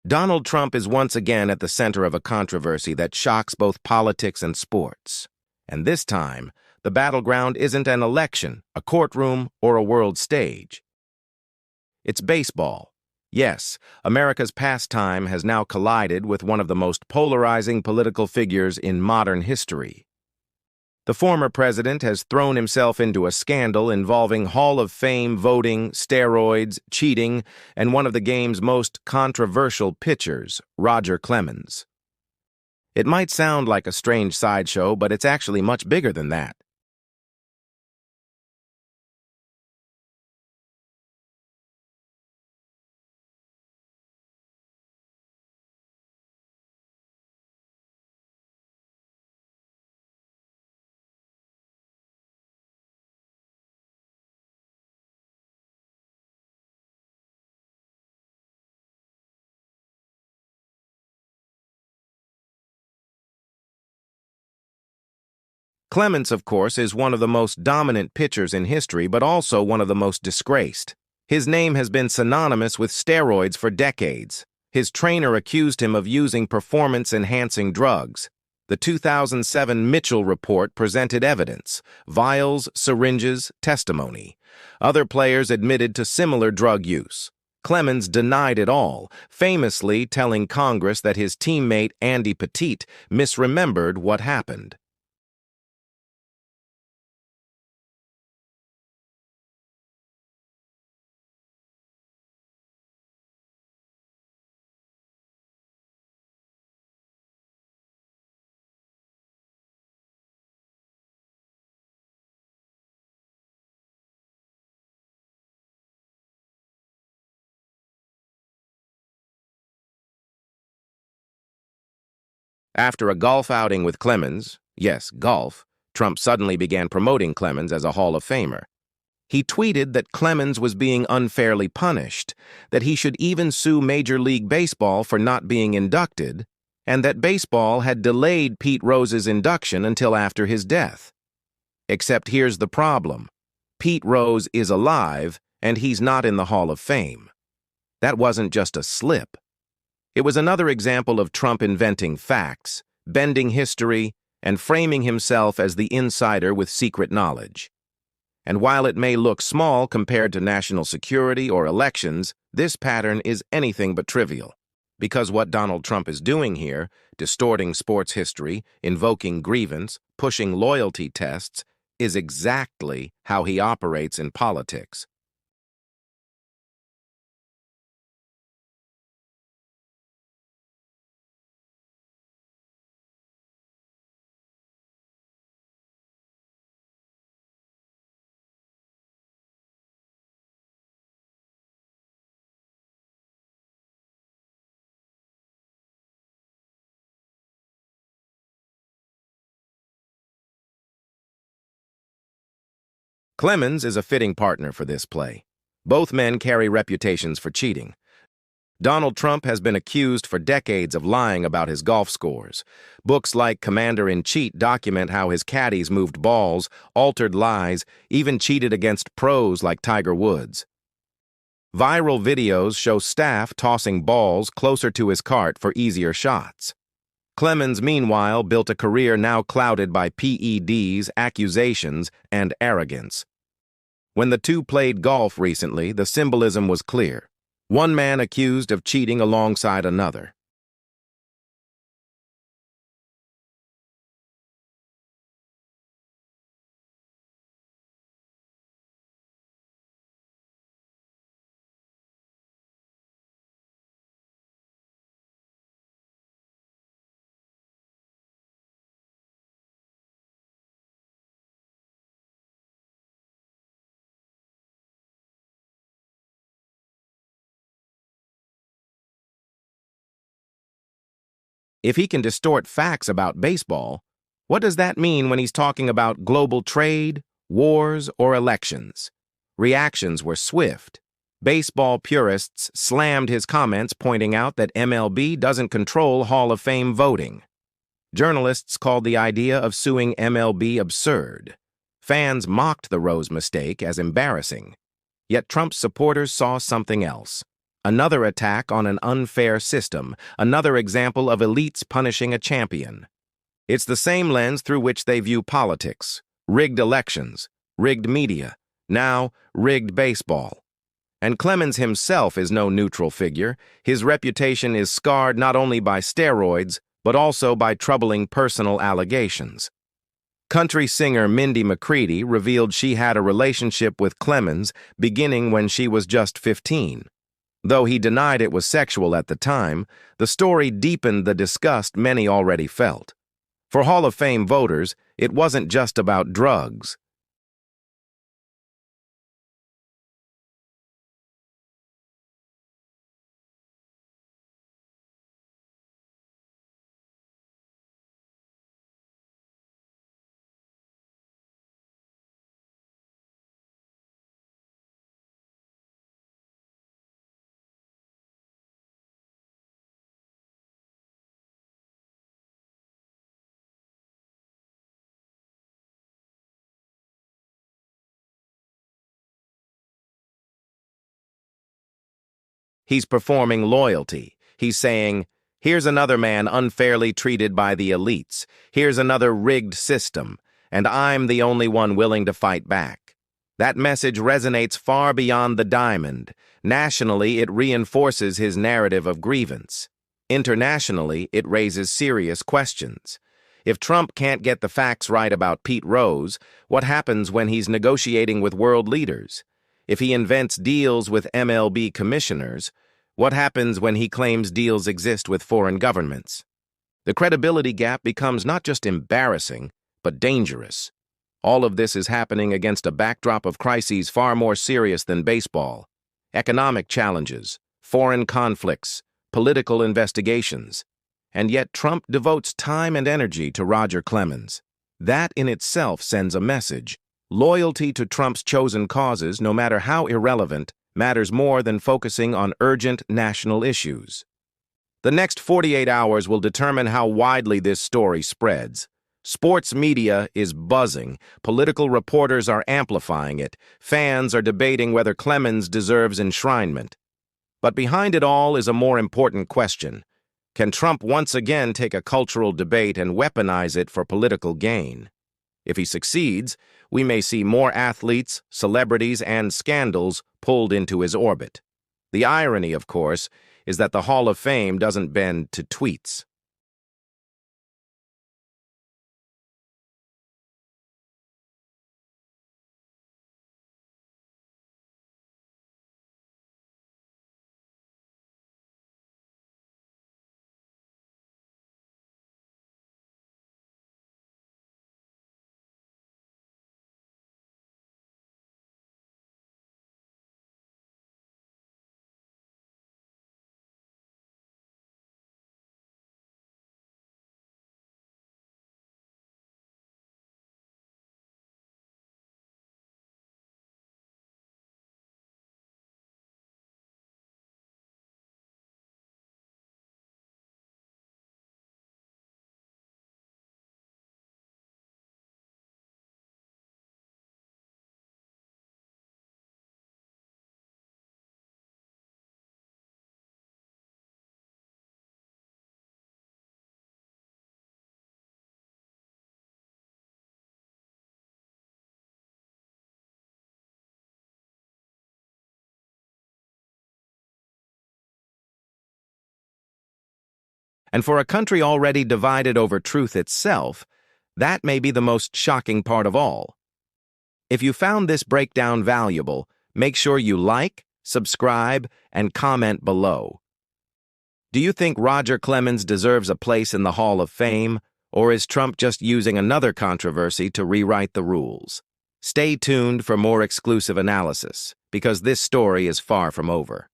Donald Trump is once again at the center of a controversy that shocks both politics and sports. And this time, the battleground isn't an election, a courtroom, or a world stage. It's baseball. Yes, America's pastime has now collided with one of the most polarizing political figures in modern history. The former president has thrown himself into a scandal involving Hall of Fame voting, steroids, cheating, and one of the game's most controversial pitchers, Roger Clemens. It might sound like a strange sideshow, but it's actually much bigger than that. Clemens, of course, is one of the most dominant pitchers in history, but also one of the most disgraced. His name has been synonymous with steroids for decades. His trainer accused him of using performance-enhancing drugs. The 2007 Mitchell report presented evidence, vials, syringes, testimony. Other players admitted to similar drug use. Clemens denied it all, famously telling Congress that his teammate Andy Pettitte misremembered what happened. After a golf outing with Clemens, yes, golf, Trump suddenly began promoting Clemens as a Hall of Famer. He tweeted that Clemens was being unfairly punished, that he should even sue Major League Baseball for not being inducted, and that baseball had delayed Pete Rose's induction until after his death. Except here's the problem. Pete Rose is alive, and he's not in the Hall of Fame. That wasn't just a slip. It was another example of Trump inventing facts, bending history, and framing himself as the insider with secret knowledge. And while it may look small compared to national security or elections, this pattern is anything but trivial. Because what Donald Trump is doing here, distorting sports history, invoking grievance, pushing loyalty tests, is exactly how he operates in politics. Clemens is a fitting partner for this play. Both men carry reputations for cheating. Donald Trump has been accused for decades of lying about his golf scores. Books like Commander-in-Cheat document how his caddies moved balls, altered lies, even cheated against pros like Tiger Woods. Viral videos show staff tossing balls closer to his cart for easier shots. Clemens, meanwhile, built a career now clouded by PEDs, accusations, and arrogance. When the two played golf recently, the symbolism was clear. One man accused of cheating alongside another. If he can distort facts about baseball, what does that mean when he's talking about global trade, wars, or elections? Reactions were swift. Baseball purists slammed his comments, pointing out that MLB doesn't control Hall of Fame voting. Journalists called the idea of suing MLB absurd. Fans mocked the Rose mistake as embarrassing. Yet Trump's supporters saw something else. Another attack on an unfair system, another example of elites punishing a champion. It's the same lens through which they view politics: rigged elections, rigged media, now rigged baseball. And Clemens himself is no neutral figure. His reputation is scarred not only by steroids, but also by troubling personal allegations. Country singer Mindy McCready revealed she had a relationship with Clemens beginning when she was just 15. Though he denied it was sexual at the time, the story deepened the disgust many already felt. For Hall of Fame voters, it wasn't just about drugs. He's performing loyalty. He's saying, here's another man unfairly treated by the elites. Here's another rigged system, and I'm the only one willing to fight back. That message resonates far beyond the diamond. Nationally, it reinforces his narrative of grievance. Internationally, it raises serious questions. If Trump can't get the facts right about Pete Rose, what happens when he's negotiating with world leaders? If he invents deals with MLB commissioners, what happens when he claims deals exist with foreign governments? The credibility gap becomes not just embarrassing, but dangerous. All of this is happening against a backdrop of crises far more serious than baseball: economic challenges, foreign conflicts, political investigations. And yet Trump devotes time and energy to Roger Clemens. That in itself sends a message. Loyalty to Trump's chosen causes, no matter how irrelevant, matters more than focusing on urgent national issues. The next 48 hours will determine how widely this story spreads. Sports media is buzzing, political reporters are amplifying it, fans are debating whether Clemens deserves enshrinement. But behind it all is a more important question. Can Trump once again take a cultural debate and weaponize it for political gain? If he succeeds, we may see more athletes, celebrities, and scandals pulled into his orbit. The irony, of course, is that the Hall of Fame doesn't bend to tweets. And for a country already divided over truth itself, that may be the most shocking part of all. If you found this breakdown valuable, make sure you like, subscribe, and comment below. Do you think Roger Clemens deserves a place in the Hall of Fame, or is Trump just using another controversy to rewrite the rules? Stay tuned for more exclusive analysis, because this story is far from over.